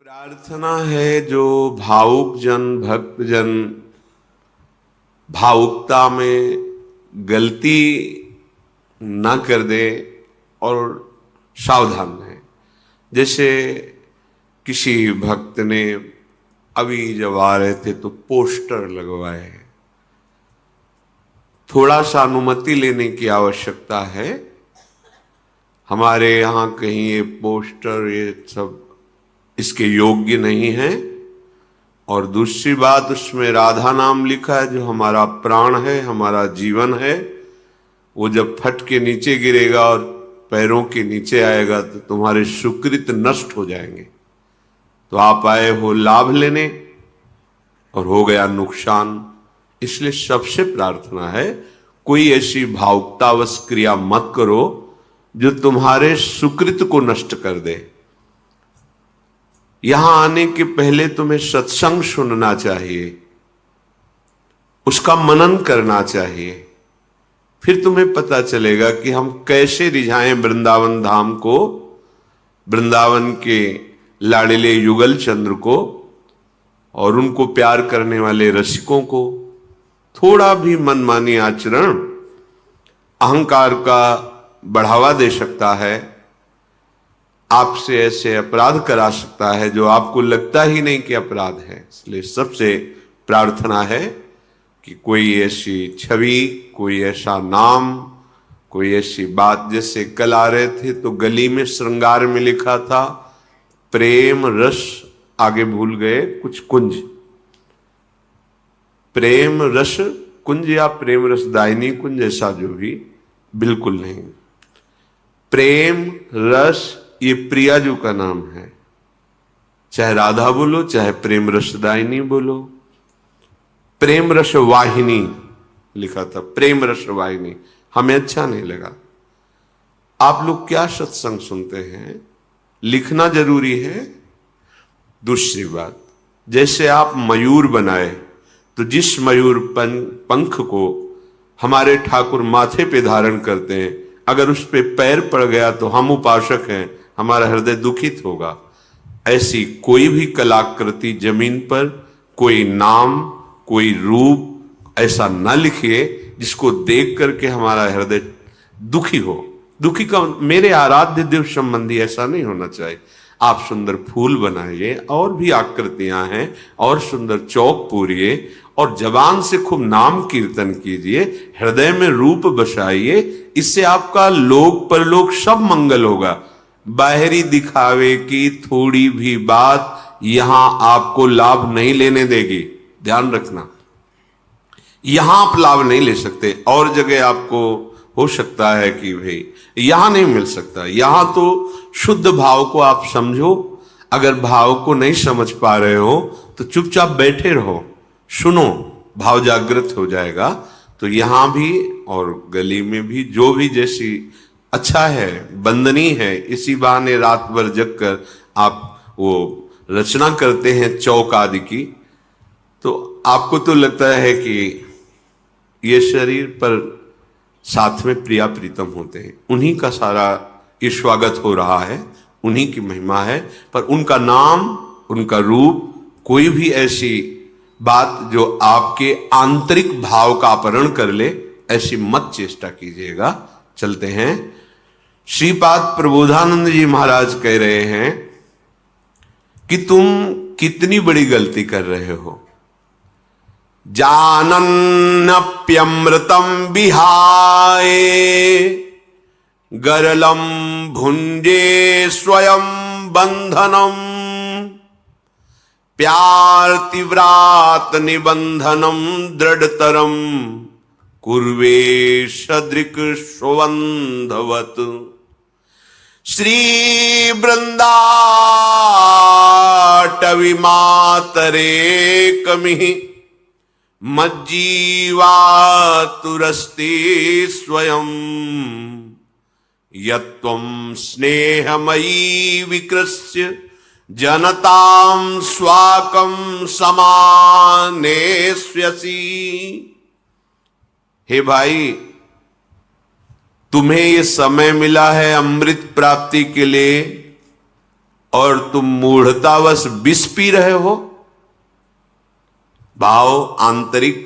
प्रार्थना है जो भावुक जन भक्त जन भावुकता में गलती ना कर दे और सावधान है। जैसे किसी भक्त ने अभी जब आ रहे थे तो पोस्टर लगवाए, थोड़ा सा अनुमति लेने की आवश्यकता है। हमारे यहाँ कहीं ये पोस्टर ये सब इसके योग्य नहीं है। और दूसरी बात, उसमें राधा नाम लिखा है जो हमारा प्राण है, हमारा जीवन है। वो जब फट के नीचे गिरेगा और पैरों के नीचे आएगा तो तुम्हारे सुकृत नष्ट हो जाएंगे। तो आप आए हो लाभ लेने और हो गया नुकसान। इसलिए सबसे प्रार्थना है कोई ऐसी भावुकतावश क्रिया मत करो जो तुम्हारे सुकृत को नष्ट कर दे। यहां आने के पहले तुम्हें सत्संग सुनना चाहिए, उसका मनन करना चाहिए, फिर तुम्हें पता चलेगा कि हम कैसे रिझाएं वृंदावन धाम को, वृंदावन के लाड़िले युगल चंद्र को और उनको प्यार करने वाले रसिकों को। थोड़ा भी मनमानी आचरण अहंकार का बढ़ावा दे सकता है, आपसे ऐसे अपराध करा सकता है जो आपको लगता ही नहीं कि अपराध है। इसलिए सबसे प्रार्थना है कि कोई ऐसी छवि, कोई ऐसा नाम, कोई ऐसी बात। जैसे कल आ रहे थे तो गली में श्रृंगार में लिखा था प्रेम रस, आगे भूल गए कुछ कुंज, प्रेम रस कुंज या प्रेम रस दायनी कुंज, ऐसा जो भी, बिल्कुल नहीं। प्रेम रस ये प्रियाजू का नाम है, चाहे राधा बोलो चाहे प्रेम रसदायिनी बोलो। प्रेम रस वाहिनी लिखा था, प्रेम रस वाहिनी, हमें अच्छा नहीं लगा। आप लोग क्या सत्संग सुनते हैं, लिखना जरूरी है। दूसरी बात, जैसे आप मयूर बनाए तो जिस मयूर पंख को हमारे ठाकुर माथे पे धारण करते हैं, अगर उस पे पैर पड़ गया तो हम उपासक हैं, हमारा हृदय दुखित होगा। ऐसी कोई भी कलाकृति जमीन पर, कोई नाम, कोई रूप ऐसा ना लिखिए जिसको देख करके हमारा हृदय दुखी हो। दुखी का मेरे आराध्य देव संबंधी ऐसा नहीं होना चाहिए। आप सुंदर फूल बनाइए, और भी आकृतियां हैं, और सुंदर चौक पूरिए, और जबान से खूब नाम कीर्तन कीजिए, हृदय में रूप बसाइए। इससे आपका लोक परलोक सब मंगल होगा। बाहरी दिखावे की थोड़ी भी बात यहां आपको लाभ नहीं लेने देगी, ध्यान रखना। यहां आप लाभ नहीं ले सकते, और जगह आपको हो सकता है कि भाई यहां नहीं मिल सकता। यहां तो शुद्ध भाव को आप समझो। अगर भाव को नहीं समझ पा रहे हो तो चुपचाप बैठे रहो, सुनो, भाव जागृत हो जाएगा। तो यहां भी और गली में भी जो भी जैसी अच्छा है, बंदनी है, इसी बहाने रात भर जग कर आप वो रचना करते हैं चौक आदि की, तो आपको तो लगता है कि ये शरीर पर साथ में प्रिया प्रीतम होते हैं, उन्हीं का सारा ये स्वागत हो रहा है, उन्हीं की महिमा है। पर उनका नाम, उनका रूप, कोई भी ऐसी बात जो आपके आंतरिक भाव का अपहरण कर ले, ऐसी मत चेष्टा कीजिएगा। चलते हैं। श्रीपाद प्रबोधानंद जी महाराज कह रहे हैं कि तुम कितनी बड़ी गलती कर रहे हो। जानन्नप्यमृतम विहाय गरलम भुंजे स्वयं बंधनम प्यार तीव्रात निबंधनम दृढ़तरम कुर्वे सदृक स्वंधवत। श्री वृंदाटवी मातरे कमिः मज्जीवातुरस्ते स्वयं यत्त्वं स्नेहमयी विकृष्य जनतां स्वाकं समानेष्यसि। हे भाई, तुम्हें ये समय मिला है अमृत प्राप्ति के लिए, और तुम मूढ़तावश विष पी रहे हो। भाव आंतरिक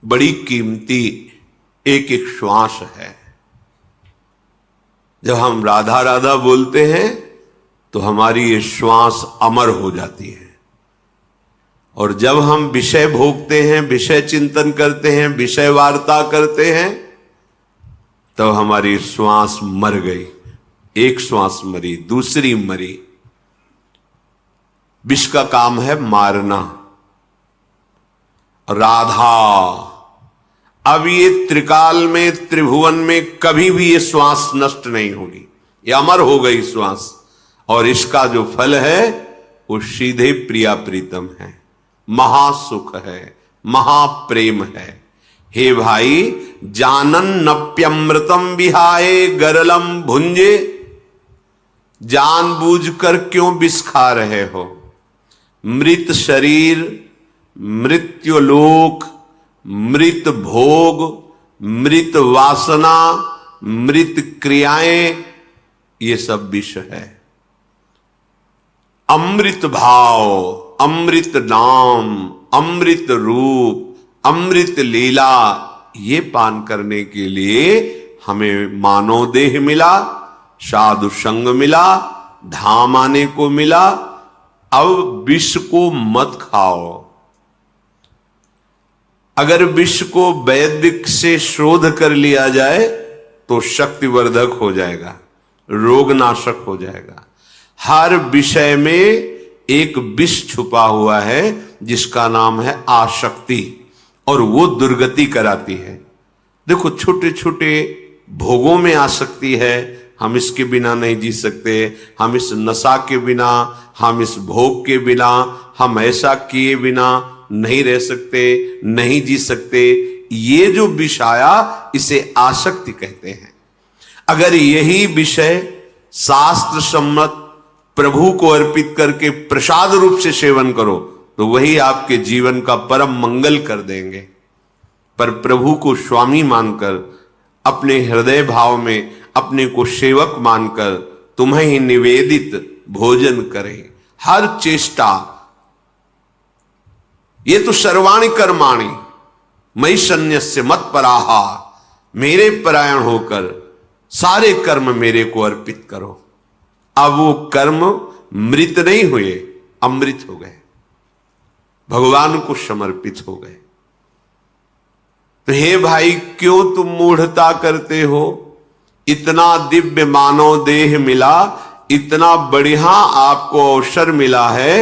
बड़ी कीमती एक एक श्वास है। जब हम राधा राधा बोलते हैं तो हमारी ये श्वास अमर हो जाती है, और जब हम विषय भोगते हैं, विषय चिंतन करते हैं, विषय वार्ता करते हैं, तो हमारी श्वास मर गई। एक श्वास मरी, दूसरी मरी। विष का काम है मारना। राधा, अब ये त्रिकाल में, त्रिभुवन में कभी भी ये श्वास नष्ट नहीं होगी, ये अमर हो गई श्वास। और इसका जो फल है वो सीधे प्रिया प्रीतम है, महासुख है, महाप्रेम है। हे भाई, जानन नप्यमृतम विहाय गरलम भुंजे, जानबूझकर क्यों विष खा रहे हो? मृत शरीर, मृत्युलोक, मृत भोग, मृत वासना, मृत क्रियाएं, ये सब विष है। अमृत भाव, अमृत नाम, अमृत रूप, अमृत लीला, ये पान करने के लिए हमें मानव देह मिला, साधु संग मिला, धाम आने को मिला। अब विष को मत खाओ। अगर विष को वैदिक से शोध कर लिया जाए तो शक्तिवर्धक हो जाएगा, रोगनाशक हो जाएगा। हर विषय में एक विष छुपा हुआ है जिसका नाम है आसक्ति, और वो दुर्गति कराती है। देखो, छोटे छोटे भोगों में आसक्ति है, हम इसके बिना नहीं जी सकते, हम इस नशा के बिना, हम इस भोग के बिना, हम ऐसा किए बिना नहीं रह सकते, नहीं जी सकते। ये जो विष आया, इसे आसक्ति कहते हैं। अगर यही विषय शास्त्र सम्मत प्रभु को अर्पित करके प्रसाद रूप से सेवन करो तो वही आपके जीवन का परम मंगल कर देंगे। पर प्रभु को स्वामी मानकर, अपने हृदय भाव में अपने को सेवक मानकर तुम्हें ही निवेदित भोजन करें। हर चेष्टा, ये तो सर्वाणि कर्माणि मयि सन्न्यस्य मत्पराहा, मेरे परायण होकर सारे कर्म मेरे को अर्पित करो। अब वो कर्म मृत नहीं हुए, अमृत हो गए, भगवान को समर्पित हो गए। तो हे भाई, क्यों तुम मूढ़ता करते हो? इतना दिव्य मानव देह मिला, इतना बढ़िया आपको अवसर मिला है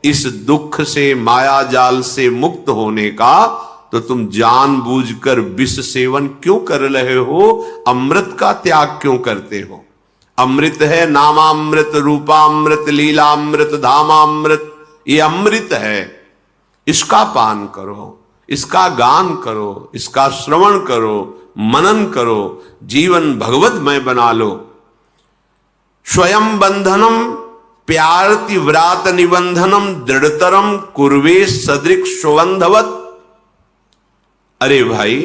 इस दुख से, माया जाल से मुक्त होने का, तो तुम जानबूझकर विष सेवन क्यों कर रहे हो? अमृत का त्याग क्यों करते हो? अमृत है नामामृत, रूपामृत, लीलामृत, धामामृत, ये अमृत है। इसका पान करो, इसका गान करो, इसका श्रवण करो, मनन करो, जीवन भगवतमय बना लो। स्वयं बंधनम प्यारति व्रात निबंधनम दृढ़तरम कुर्वे सदृक् स्वबंधवत। अरे भाई,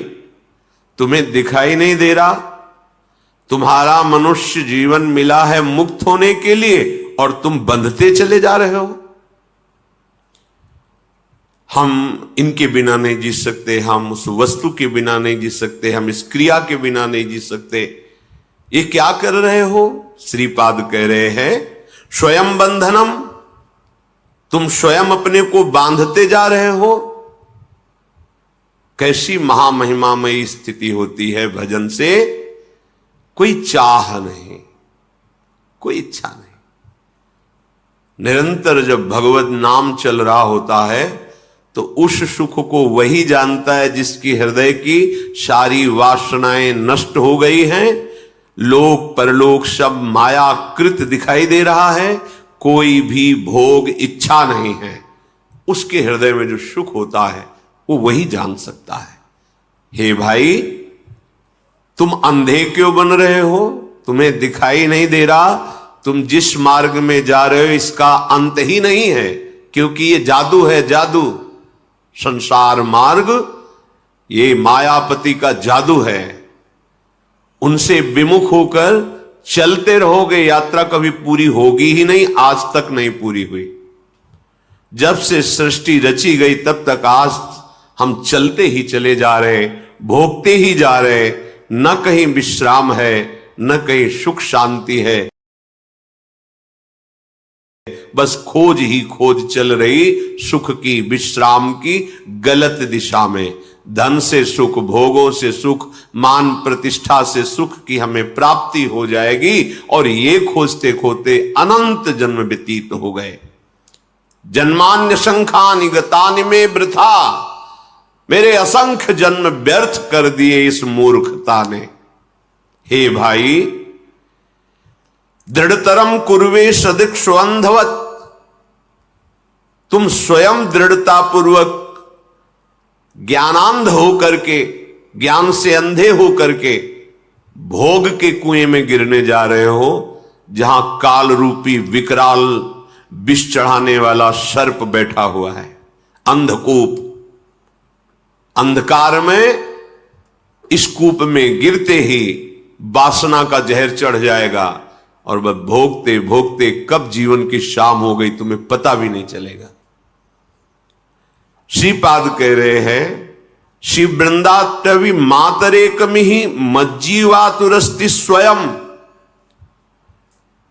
तुम्हें दिखाई नहीं दे रहा? तुम्हारा मनुष्य जीवन मिला है मुक्त होने के लिए, और तुम बंधते चले जा रहे हो। हम इनके बिना नहीं जी सकते, हम उस वस्तु के बिना नहीं जी सकते, हम इस क्रिया के बिना नहीं जी सकते। ये क्या कर रहे हो? श्रीपाद कह रहे हैं स्वयं बंधनम, तुम स्वयं अपने को बांधते जा रहे हो। कैसी महामहिमामयी स्थिति होती है भजन से। कोई चाह नहीं, कोई इच्छा नहीं। निरंतर जब भगवत नाम चल रहा होता है तो उस सुख को वही जानता है जिसकी हृदय की सारी वासनाएं नष्ट हो गई हैं। लोक परलोक सब मायाकृत दिखाई दे रहा है, कोई भी भोग इच्छा नहीं है। उसके हृदय में जो सुख होता है वो वही जान सकता है। हे भाई, तुम अंधे क्यों बन रहे हो? तुम्हें दिखाई नहीं दे रहा? तुम जिस मार्ग में जा रहे हो इसका अंत ही नहीं है, क्योंकि ये जादू है, जादू। संसार मार्ग ये मायापति का जादू है। उनसे विमुख होकर चलते रहोगे यात्रा कभी पूरी होगी ही नहीं, आज तक नहीं पूरी हुई। जब से सृष्टि रची गई तब तक आज हम चलते ही चले जा रहे, भोगते ही जा रहे, न कहीं विश्राम है, न कहीं सुख शांति है, बस खोज ही खोज चल रही सुख की, विश्राम की, गलत दिशा में। धन से सुख, भोगों से सुख, मान प्रतिष्ठा से सुख की हमें प्राप्ति हो जाएगी, और ये खोजते खोजते अनंत जन्म व्यतीत हो गए। जन्मान्य शंखानि गतानि में वृथा, मेरे असंख्य जन्म व्यर्थ कर दिए इस मूर्खता ने। हे भाई, दृढ़तरम कुर्वे सदृक्ष अंधवत, तुम स्वयं दृढ़ता पूर्वक ज्ञानांध होकर के, ज्ञान से अंधे होकर के भोग के कुएं में गिरने जा रहे हो, जहां काल रूपी विकराल विष चढ़ाने वाला सर्प बैठा हुआ है। अंधकूप, अंधकार में इस कूप में गिरते ही वासना का जहर चढ़ जाएगा, और वह भोगते भोगते कब जीवन की शाम हो गई तुम्हें पता भी नहीं चलेगा। श्रीपाद कह रहे हैं, शिव वृंदाटवी मातरेकमिहि मज्जीवातुरस्ति स्वयं।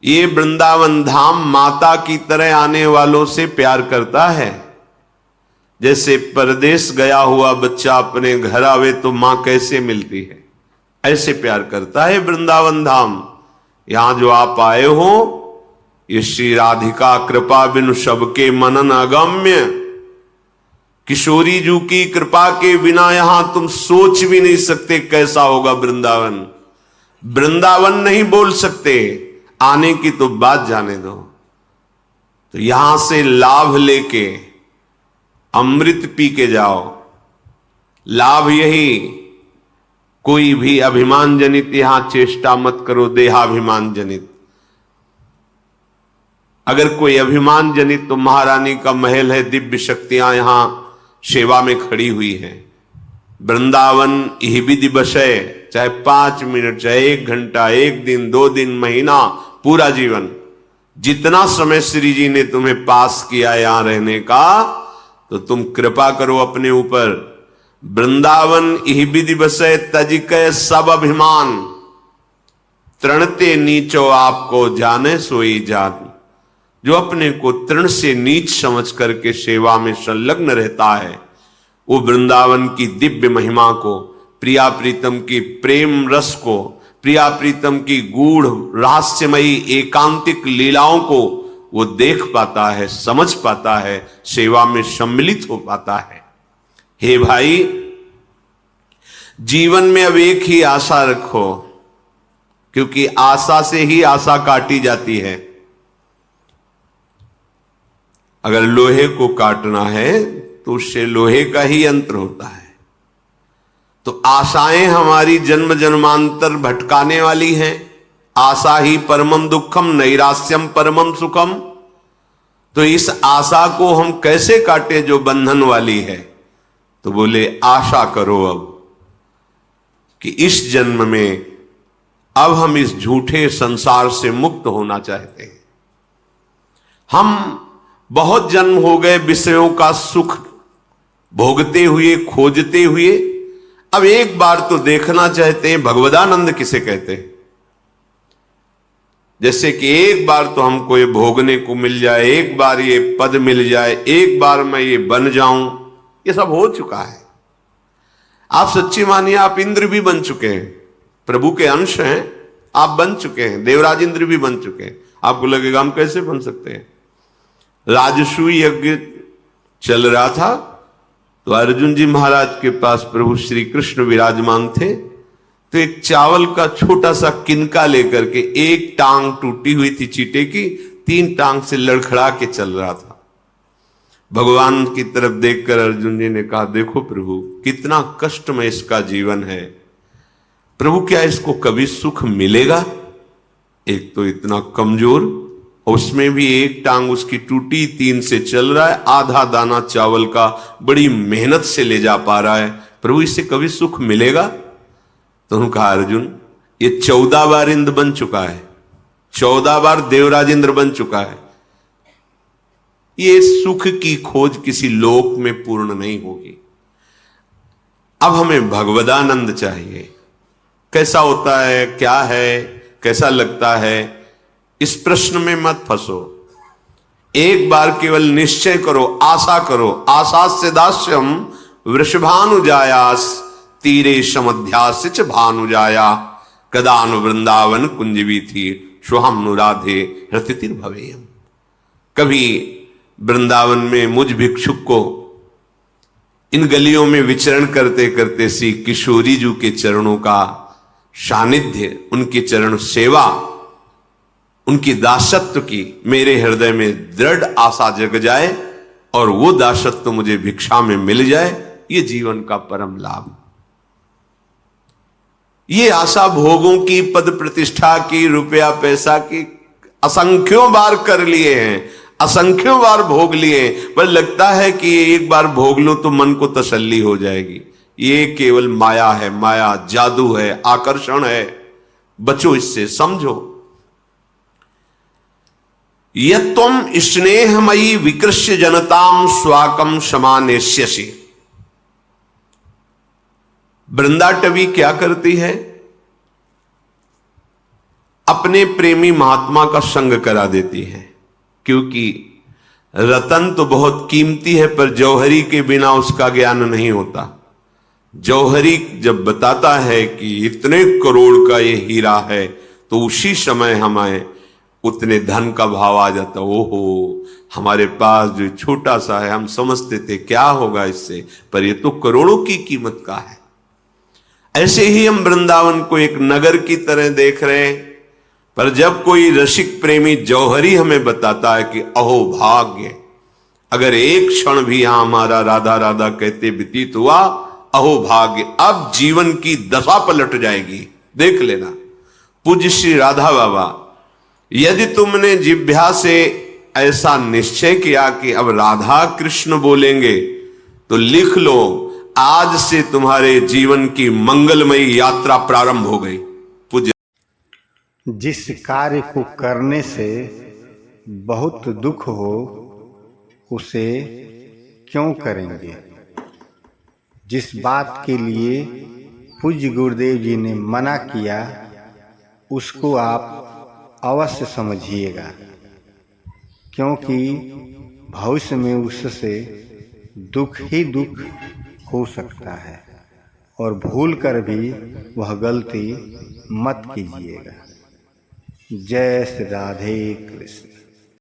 ये वृंदावन धाम माता की तरह आने वालों से प्यार करता है। जैसे परदेश गया हुआ बच्चा अपने घर आवे तो मां कैसे मिलती है, ऐसे प्यार करता है वृंदावन धाम। यहां जो आप आए हो, ये श्री राधिका कृपा बिनु सबके मनन अगम्य। किशोरी जी की कृपा के बिना यहां तुम सोच भी नहीं सकते कैसा होगा वृंदावन। वृंदावन नहीं बोल सकते, आने की तो बात जाने दो। तो यहां से लाभ लेके अमृत पी के जाओ। लाभ यही, कोई भी अभिमान जनित यहां चेष्टा मत करो, देहाभिमान जनित। अगर कोई अभिमान जनित, तो महारानी का महल है, दिव्य शक्तियां यहां सेवा में खड़ी हुई हैं। वृंदावन यही विधि बसे, चाहे 5 मिनट, चाहे 1 घंटा, 1 दिन, 2 दिन, महीना, पूरा जीवन, जितना समय श्री जी ने तुम्हें पास किया यहां रहने का, तो तुम कृपा करो अपने ऊपर। वृंदावन यही विधि बसे तजिके सब अभिमान, तृणते नीचो आपको जाने सोई जान। जो अपने को तृण से नीच समझ करके सेवा में संलग्न रहता है, वो वृंदावन की दिव्य महिमा को, प्रिया प्रीतम की प्रेम रस को, प्रिया प्रीतम की गूढ़ रहस्यमयी एकांतिक लीलाओं को वो देख पाता है, समझ पाता है, सेवा में सम्मिलित हो पाता है। हे भाई, जीवन में अब एक ही आशा रखो, क्योंकि आशा से ही आशा काटी जाती है। अगर लोहे को काटना है तो उससे लोहे का ही यंत्र होता है। तो आशाएं हमारी जन्म जन्मांतर भटकाने वाली हैं। आशा ही परमम दुखम नैरास्यम परमम सुखम। तो इस आशा को हम कैसे काटे जो बंधन वाली है? तो बोले आशा करो अब कि इस जन्म में अब हम इस झूठे संसार से मुक्त होना चाहते हैं। हम बहुत जन्म हो गए विषयों का सुख भोगते हुए, खोजते हुए। अब एक बार तो देखना चाहते हैं भगवदानंद किसे कहते हैं। जैसे कि एक बार तो हमको ये भोगने को मिल जाए, एक बार ये पद मिल जाए, एक बार मैं ये बन जाऊं। ये सब हो चुका है। आप सच्ची मानिए, आप इंद्र भी बन चुके हैं, प्रभु के अंश हैं, आप बन चुके हैं, देवराज इंद्र भी बन चुके हैं। आपको लगेगा हम कैसे बन सकते हैं? राजसूय यज्ञ चल रहा था तो अर्जुन जी महाराज के पास प्रभु श्री कृष्ण विराजमान थे। तो एक चावल का छोटा सा किनका लेकर के, एक टांग टूटी हुई थी चीटे की, 3 टांग से लड़खड़ा के चल रहा था। भगवान की तरफ देखकर अर्जुन जी ने कहा, देखो प्रभु कितना कष्टमय इसका जीवन है। प्रभु क्या इसको कभी सुख मिलेगा? एक तो इतना कमजोर, उसमें भी एक टांग उसकी टूटी, 3 से चल रहा है, आधा दाना चावल का बड़ी मेहनत से ले जा पा रहा है। प्रभु इससे कभी सुख मिलेगा? तो उन्होंने कहा, अर्जुन ये 14 बार इंद्र बन चुका है, 14 बार देवराजेंद्र बन चुका है। ये सुख की खोज किसी लोक में पूर्ण नहीं होगी। अब हमें भगवदानंद चाहिए। कैसा होता है, क्या है, कैसा लगता है, इस प्रश्न में मत फंसो। एक बार केवल निश्चय करो, आशा करो। आशास्य दास्यम वृषभानुजायास तीरे समध्यास्य भानुजाया कदानु वृंदावन कुंजवी थी शुहम नुराधे हृतितिर भवेयम। कभी वृंदावन में मुझ भिक्षुक को इन गलियों में विचरण करते करते श्री किशोरी जी के चरणों का सानिध्य, उनकी चरण सेवा, उनकी दासत्व की मेरे हृदय में दृढ़ आशा जग जाए और वो दासत्व मुझे भिक्षा में मिल जाए, ये जीवन का परम लाभ। ये आशा भोगों की, पद प्रतिष्ठा की, रुपया पैसा की असंख्यों बार कर लिए हैं, असंख्यों बार भोग लिए, पर लगता है कि एक बार भोग लो तो मन को तसल्ली हो जाएगी। ये केवल माया है, माया जादू है, आकर्षण है। बचो इससे, समझो। यत्वम स्नेहमयी विकृष्य जनताम स्वाकम समानेष्यसि। वृंदाटवी क्या करती है? अपने प्रेमी महात्मा का संग करा देती है, क्योंकि रतन तो बहुत कीमती है, पर जौहरी के बिना उसका ज्ञान नहीं होता। जौहरी जब बताता है कि इतने करोड़ का ये हीरा है, तो उसी समय हमें उतने धन का भाव आ जाता। ओहो, हमारे पास जो छोटा सा है, हम समझते थे क्या होगा इससे, पर ये तो करोड़ों की कीमत का है। ऐसे ही हम वृंदावन को एक नगर की तरह देख रहे हैं, पर जब कोई रसिक प्रेमी जौहरी हमें बताता है कि अहो भाग्य, अगर एक क्षण भी यहां हमारा राधा राधा कहते व्यतीत हुआ, अहो भाग्य, अब जीवन की दशा पलट जाएगी। देख लेना। पूज्य श्री राधा बाबा, यदि तुमने जिह्वा से ऐसा निश्चय किया कि अब राधा कृष्ण बोलेंगे, तो लिख लो, आज से तुम्हारे जीवन की मंगलमयी यात्रा प्रारंभ हो गई। पूज्य, जिस कार्य को करने से बहुत दुख हो, उसे क्यों करेंगे? जिस बात के लिए पूज्य गुरुदेव जी ने मना किया, उसको आप अवश्य समझिएगा, क्योंकि भविष्य में उससे दुख ही दुख हो सकता है, और भूल कर भी वह गलती मत कीजिएगा। जय श्री राधे कृष्ण।